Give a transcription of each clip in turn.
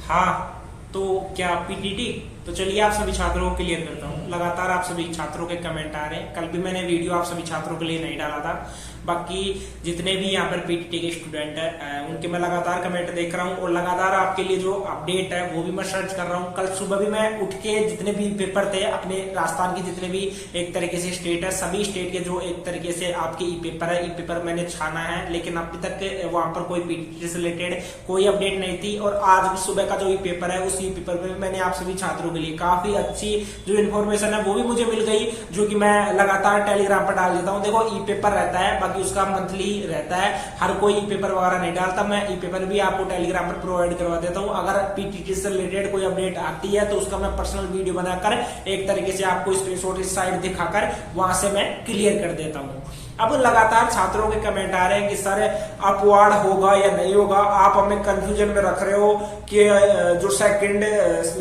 हाँ, तो क्या पीटीटी? तो चलिए आप सभी छात्रों को क्लियर करता हूँ। लगातार आप सभी छात्रों के कमेंट आ रहे हैं। कल भी मैंने वीडियो आप सभी छात्रों के लिए नहीं डाला था। बाकी जितने भी यहाँ पर पीटीटी के स्टूडेंट हैं उनके मैं लगातार कमेंट देख रहा हूँ और लगातार आपके लिए जो अपडेट है वो भी मैं सर्च कर रहा हूँ। कल सुबह भी मैं उठ के जितने भी पेपर थे अपने राजस्थान के जितने भी एक तरीके से स्टेट है, सभी स्टेट के जो एक तरीके से आपके ई पेपर है, ई पेपर मैंने छाना है, लेकिन अभी तक वहां पर कोई पीटीटी से रिलेटेड कोई अपडेट नहीं थी। और आज सुबह का जो ई पेपर है उस ई पेपर में मैंने आप सभी छात्रों के लिए काफी अच्छी जो इन्फॉर्मेशन है वो भी मुझे मिल गई, जो कि मैं लगातार टेलीग्राम पर डाल देता हूँ। देखो ई पेपर रहता है, बाकी उसका मंथली रहता है, हर कोई ई पेपर वगैरह नहीं डालता। मैं ई पेपर भी आपको टेलीग्राम पर प्रोवाइड करवा देता हूँ। अगर पीटीटी से रिलेटेड कोई अपडेट आती है तो उसका मैं पर्सनल वीडियो बनाकर एक तरीके से आपको स्क्रीनशॉट इस साइड दिखाकर वहां से मैं क्लियर कर देता हूँ। अब लगातार छात्रों के कमेंट आ रहे हैं कि सर अपवार्ड होगा या नहीं होगा, आप हमें कंफ्यूजन में रख रहे हो कि जो सेकंड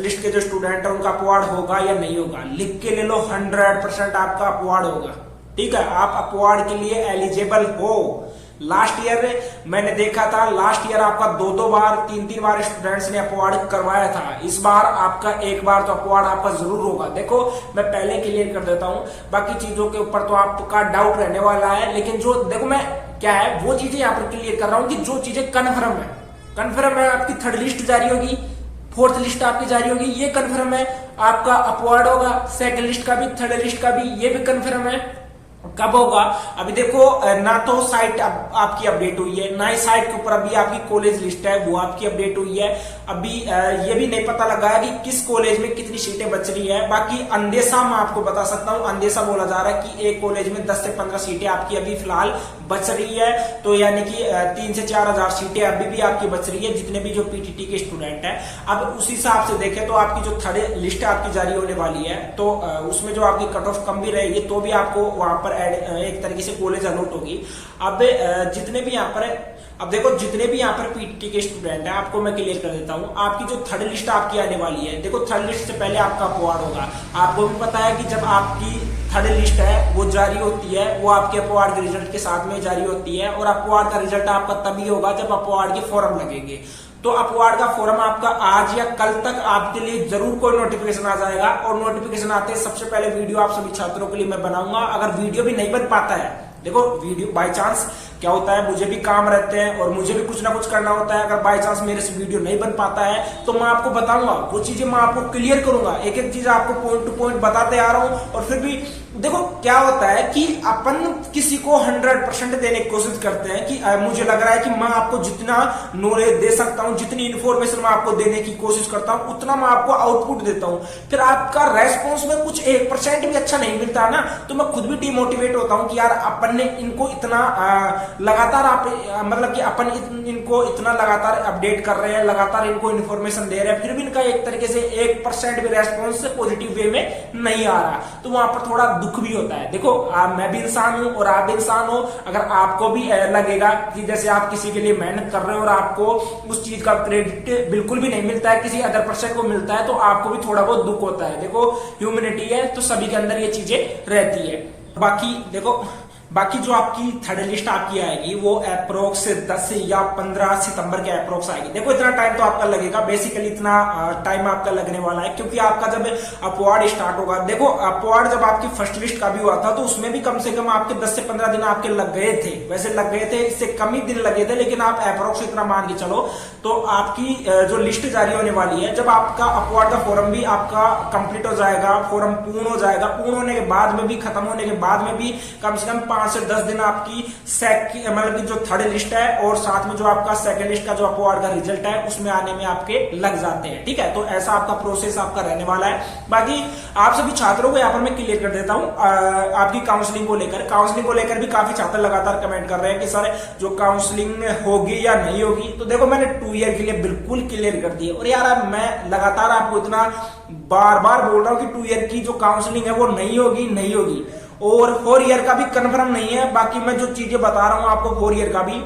लिस्ट के जो स्टूडेंट है उनका अपवार्ड होगा या नहीं होगा। लिख के ले लो, 100% आपका अपवार्ड होगा। ठीक है, आप अपवार्ड के लिए एलिजिबल हो। लास्ट ईयर मैंने देखा था, लास्ट ईयर आपका दो बार 3 बार स्टूडेंट्स ने अपवार्ड करवाया था। इस बार आपका एक बार तो अपवार्ड आपका जरूर होगा। देखो मैं पहले क्लियर कर देता हूं, बाकी चीजों के ऊपर तो आपका डाउट रहने वाला है, लेकिन जो देखो मैं क्या है वो चीजें यहाँ पर क्लियर कर रहा हूँ कि जो चीजें कन्फर्म है आपकी थर्ड लिस्ट जारी होगी, फोर्थ लिस्ट आपकी जारी होगी, ये कन्फर्म है। आपका अपवार्ड होगा सेकंड लिस्ट का भी, थर्ड लिस्ट का भी, ये भी कन्फर्म है। कब होगा? अभी देखो ना तो साइट आपकी अपडेट हुई है, ना ही साइट के ऊपर अभी आपकी कॉलेज लिस्ट है वो आपकी अपडेट हुई है। अभी ये भी नहीं पता लगा है कि किस कॉलेज में कितनी सीटें बच रही है। बाकी अंदेशा मैं आपको बता सकता हूँ, अंदेशा बोला जा रहा है कि एक कॉलेज में 10 से 15 सीटें आपकी अभी फिलहाल बच रही है। तो यानी कि 3 से 4 हजार सीटें अभी भी आपकी बच रही है जितने भी जो पीटीटी के स्टूडेंट है। अब उस हिसाब से देखें तो आपकी जो थर्ड लिस्ट आपकी जारी होने वाली है तो उसमें जो आपकी कट ऑफ कम भी रहेगी तो भी आपको वहां पर एक तरीके से कॉलेज अलॉट होगी। अब जितने भी यहाँ पर अब देखो जितने भी यहाँ पर पीटीटी के स्टूडेंट है आपको मैं क्लियर कर देता हूँ। आपकी जो थर्ड लिस्ट आपकी आने वाली है, देखो थर्ड लिस्ट से पहले आपका अपवार्ड होगा। आपको भी पता है कि जब आपकी थर्ड लिस्ट है वो जारी होती है, वो आपके अपवार्ड के रिजल्ट के साथ में जारी होती है। और अपवार्ड का रिजल्ट आपका तभी होगा जब अपवार्ड के फॉर्म लगेंगे। तो अपवार्ड का फॉर्म आपका आज या कल तक आपके लिए जरूर कोई नोटिफिकेशन आ जाएगा। और नोटिफिकेशन आते हैं सबसे पहले वीडियो आप सभी छात्रों के लिए मैं बनाऊंगा। अगर वीडियो भी नहीं बन पाता है, देखो वीडियो बाय चांस क्या होता है, मुझे भी काम रहते हैं और मुझे भी कुछ ना कुछ करना होता है। अगर बाय चांस मेरे से वीडियो नहीं बन पाता है तो मैं आपको बताऊंगा, वो चीजें मैं आपको क्लियर करूंगा। एक एक चीज आपको पॉइंट टू पॉइंट बताते आ रहा हूं। और फिर भी देखो क्या होता है कि अपन किसी को 100% देने की कोशिश करते हैं कि मुझे लग रहा है कि मैं आपको जितना नॉलेज दे सकता हूं, जितनी इन्फॉर्मेशन मैं आपको देने की कोशिश करता हूं उतना मैं आपको आउटपुट देता हूं। फिर आपका रेस्पॉन्स में कुछ 1% भी अच्छा नहीं मिलता ना तो मैं खुद भी डिमोटिवेट होता हूं कि यार अपन ने इनको इतना लगातार आप मतलब कि अपन इनको इतना लगातार अपडेट कर रहे हैं, लगातार इनको इन्फॉर्मेशन दे रहे हैं, फिर भी इनका एक तरीके से 1% भी रेस्पॉन्स पॉजिटिव वे में नहीं आ रहा, तो वहां पर थोड़ा दुख भी होता है। देखो मैं भी इंसान हूं और आप भी इंसान हो। अगर आपको भी लगेगा कि जैसे आप किसी के लिए मेहनत कर रहे हो और आपको उस चीज का क्रेडिट बिल्कुल भी नहीं मिलता है, किसी अदर पर्सन को मिलता है, तो आपको भी थोड़ा बहुत दुख होता है। देखो ह्यूमैनिटी है तो सभी के अंदर ये चीजें रहती है। बाकी जो आपकी थर्ड लिस्ट आपकी आएगी वो अप्रोक्स 10 या 15 सितंबर के अप्रोक्स आएगी। देखो इतना टाइम तो आपका लगेगा, बेसिकली इतना टाइम आपका लगने वाला है क्योंकि आपका जब अपवार्ड स्टार्ट होगा, देखो अपवार्ड जब आपकी फर्स्ट लिस्ट का भी हुआ था तो उसमें भी कम से कम आपके 10 से 15 दिन आपके लग गए थे। वैसे लग गए थे, इससे कम ही दिन लगे थे, लेकिन आप अप्रोक्स इतना मान के चलो। तो आपकी जो लिस्ट जारी होने वाली है, जब आपका अपवार्ड का फॉर्म भी आपका कंप्लीट हो जाएगा, फॉर्म पूर्ण हो जाएगा, पूर्ण होने के बाद में भी, खत्म होने के बाद में भी कम से कम 5 से 10 दिन आपकी मतलब की जो थर्ड लिस्ट है और साथ में जो आपका सेकंड लिस्ट का जो अपवार्ड का रिजल्ट है उसमें आने में आपके लग जाते हैं। ठीक है, तो ऐसा आपका प्रोसेस आपका रहने वाला है। बाकी आप सभी छात्रों को यहाँ पर मैं क्लियर कर देता हूँ आपकी काउंसलिंग को लेकर भी काफी छात्र लगातार कमेंट कर रहे हैं कि सर जो काउंसलिंग होगी या नहीं होगी। तो देखो मैंने 2 ईयर के लिए बिल्कुल क्लियर कर दी है। और यार मैं लगातार आपको इतना बार बार बोल रहा हूँ कि 2 ईयर की जो काउंसलिंग है वो नहीं होगी और 4 ईयर का भी कंफर्म नहीं है। बाकी मैं जो चीजें बता रहा हूं आपको 4 ईयर का भी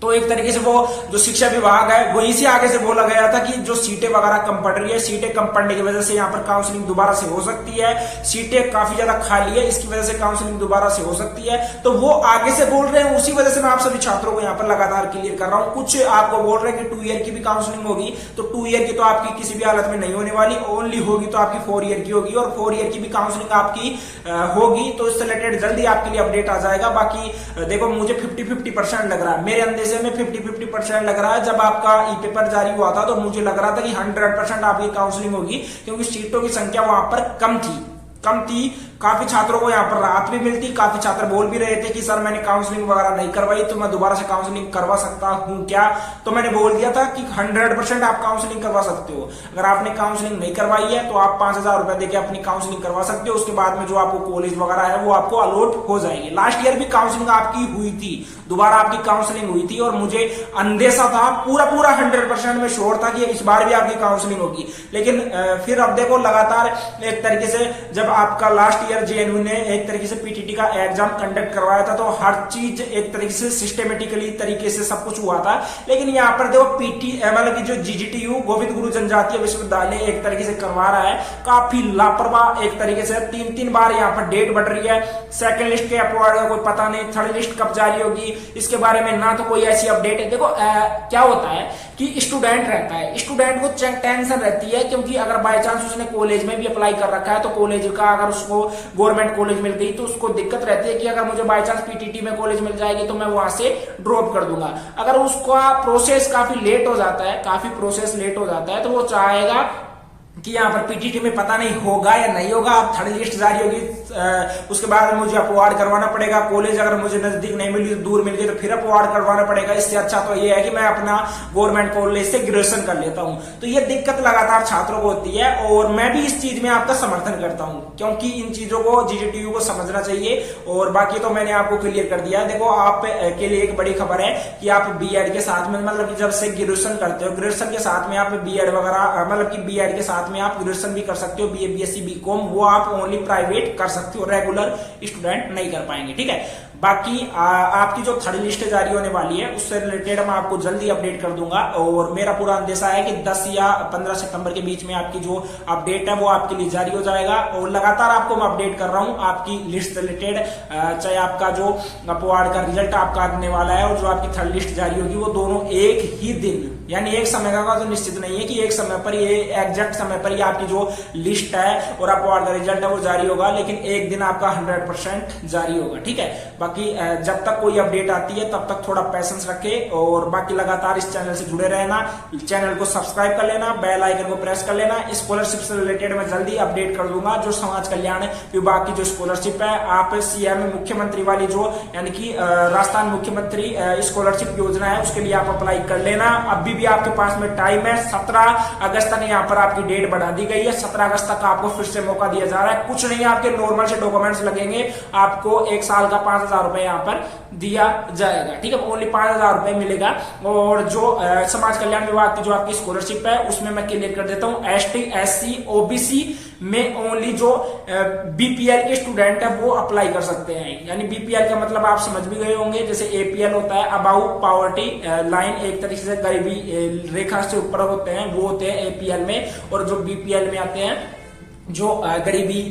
तो एक तरीके से वो जो शिक्षा विभाग है वहीं से आगे से बोला गया था कि जो सीटें वगैरह कम पड़ रही है, सीटें कम पड़ने की वजह से यहाँ पर काउंसलिंग दोबारा से हो सकती है, सीटें काफी ज्यादा खाली है, इसकी वजह से काउंसलिंग दोबारा से हो सकती है। तो वो आगे से बोल रहे हैं, उसी वजह से मैं आप सभी छात्रों को यहाँ पर लगातार क्लियर कर रहा हूँ। कुछ आपको बोल रहे हैं कि 2 ईयर की भी काउंसलिंग होगी, तो 2 ईयर की तो आपकी किसी भी हालत में नहीं होने वाली, ओनली होगी तो आपकी 4 ईयर की होगी, और 4 ईयर की भी काउंसलिंग आपकी होगी। तो इससे रिलेटेड जल्दी आपके लिए अपडेट आ जाएगा। बाकी देखो मुझे 50-50% लग रहा है, मेरे अंदेशे में 50-50% लग रहा है। जब आपका ई पेपर जारी हुआ था तो मुझे लग रहा था कि 100% आपकी काउंसलिंग होगी, क्योंकि सीटों की संख्या वहां पर कम थी। काफी छात्रों को यहाँ पर राहत भी मिलती। काफी छात्र बोल भी रहे थे कि सर मैंने काउंसलिंग वगैरह नहीं करवाई, तो मैं दोबारा से काउंसलिंग करवा सकता हूँ क्या? तो मैंने बोल दिया था कि 100% आप काउंसलिंग करवा सकते हो। अगर आपने काउंसलिंग नहीं करवाई है तो आप 5,000 रुपए देके अपनी काउंसलिंग करवा सकते हो। उसके बाद में जो आपको कॉलेज वगैरह है वो आपको अलॉट हो जाएगी। लास्ट ईयर भी काउंसलिंग आपकी हुई थी, दोबारा आपकी काउंसलिंग हुई थी, और मुझे अंदेशा था, पूरा 100% में श्योर था कि इस बार भी आपकी काउंसलिंग होगी। लेकिन फिर अब देखो लगातार एक तरीके से जब आपका लास्ट ईयर जेएनयू ने एक तरीके से पीटीटी का एग्जाम कंडक्ट करवाया था, तो हर चीज एक तरीके से सिस्टमेटिकली तरीके से सब कुछ हुआ था। लेकिन यहाँ पर देखो मतलब कि जो जीजीटीयू गोविंद गुरु जनजातीय विश्वविद्यालय एक तरीके से करवा रहा है, काफी लापरवाह एक तरीके से 3-3 बार यहाँ पर डेट बढ़ रही है। सेकंड लिस्ट के अपवार्ड का कोई पता नहीं, थर्ड लिस्ट कब जारी होगी इसके बारे में ना तो कोई ऐसी अपडेट है। देखो क्या होता है कि स्टूडेंट रहता है, स्टूडेंट को टेंशन रहती है, क्योंकि अगर बाय चांस उसने कॉलेज में भी अप्लाई कर रखा है तो कॉलेज का अगर उसको गवर्नमेंट कॉलेज मिल गई तो उसको दिक्कत रहती है कि अगर मुझे बाय चांस पीटीटी में कॉलेज मिल जाएगी तो मैं वहां से ड्रॉप कर दूंगा। अगर उसका प्रोसेस काफी लेट हो जाता है तो वो चाहेगा कि यहाँ पर पीटीटी में पता नहीं होगा या नहीं होगा, अब थर्ड लिस्ट जारी होगी, उसके बाद मुझे अपवार्ड करवाना पड़ेगा। कॉलेज अगर मुझे नजदीक नहीं मिली, दूर मिल गई तो फिर अपवार्ड करवाना पड़ेगा। इससे अच्छा तो ये है कि मैं अपना गवर्नमेंट कॉलेज से ग्रेजुएशन कर लेता हूँ। तो ये दिक्कत लगातार छात्रों को होती है, और मैं भी इस चीज में आपका समर्थन करता हूँ, क्योंकि इन चीजों को जीजीटीयू को समझना चाहिए। और बाकी तो मैंने आपको क्लियर कर दिया। देखो आप के लिए एक बड़ी खबर है कि आप बीएड के साथ में, मतलब कि जब से ग्रेजुएशन करते हो, ग्रेजुएशन के साथ में आप बीएड वगैरह, मतलब कि बीएड के साथ में आप ग्रेजुएशन भी कर सकते हो, बीए बीएससी बीकॉम, वो आप ओनली प्राइवेट कर सकते हो, रेगुलर स्टूडेंट नहीं कर पाएंगे। ठीक है, बाकी आपकी जो थर्ड लिस्ट जारी होने वाली है उससे रिलेटेड मैं आपको जल्दी अपडेट कर दूंगा। और मेरा पूरा अंदेशा है कि 10 या 15 सितंबर के बीच में आपकी जो अपडेट है वो आपके लिए जारी हो जाएगा। और लगातार आपको मैं अपडेट कर रहा हूं आपकी लिस्ट से रिलेटेड, चाहे आपका जो अपवार्ड का रिजल्ट आपका आने वाला है और जो आपकी थर्ड लिस्ट जारी होगी, वो दोनों एक ही दिन, यानी एक समय का तो निश्चित नहीं है कि एक समय पर, ये एग्जैक्ट समय पर ये आपकी जो लिस्ट है और अपवार्ड का रिजल्ट है वो जारी होगा, लेकिन एक दिन आपका 100% जारी होगा। ठीक है, बाकी जब तक कोई अपडेट आती है तब तक थोड़ा पेशेंस रखे, और बाकी लगातार इस चैनल से जुड़े रहना, चैनल को सब्सक्राइब कर लेना, बेल आइकन को प्रेस कर लेना। स्कॉलरशिप से रिलेटेड मैं जल्दी अपडेट कर दूंगा। जो समाज कल्याण विभाग की जो स्कॉलरशिप है, आप सीएम मुख्यमंत्री वाली जो, यानी कि राजस्थान मुख्यमंत्री स्कॉलरशिप योजना है, उसके लिए आप अप्लाई कर लेना। अभी भी आपके पास में टाइम है, 17 अगस्त तक यहाँ पर आपकी डेट बढ़ा दी गई है। 17 अगस्त तक आपको फिर से मौका दिया जा रहा है। कुछ नहीं, आपके नॉर्मल से डॉक्यूमेंट्स लगेंगे, आपको 1 साल का 5,000 रुपए यहाँ पर दिया जाएगा। ठीक है, ओनली 5,000 रुपए मिलेगा। और जो समाज कल्याण विभाग की जो आपकी स्कॉलरशिप है उसमें मैं क्लियर कर देता हूँ, एसटी एससी ओबीसी में ओनली जो बीपीएल के स्टूडेंट है वो अप्लाई कर सकते हैं। यानी बीपीएल का मतलब आप समझ भी गए होंगे, जैसे एपीएल होता है अबाउ पॉवर्टी लाइन, एक तरीके से गरीबी रेखा से ऊपर होते हैं, वो होते हैं एपीएल में। और जो बीपीएल में आते हैं जो गरीबी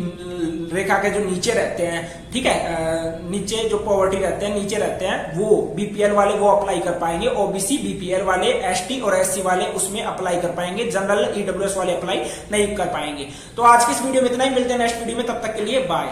रेखा के जो नीचे रहते हैं, ठीक है, नीचे जो पॉवर्टी रहते हैं, नीचे रहते हैं, वो बीपीएल वाले वो अप्लाई कर पाएंगे। ओबीसी बीपीएल वाले, एसटी और एससी वाले उसमें अप्लाई कर पाएंगे। जनरल ईडब्ल्यूएस वाले अप्लाई नहीं कर पाएंगे। तो आज की इस वीडियो में इतना ही, मिलते हैं नेक्स्ट वीडियो में, तब तक के लिए बाय।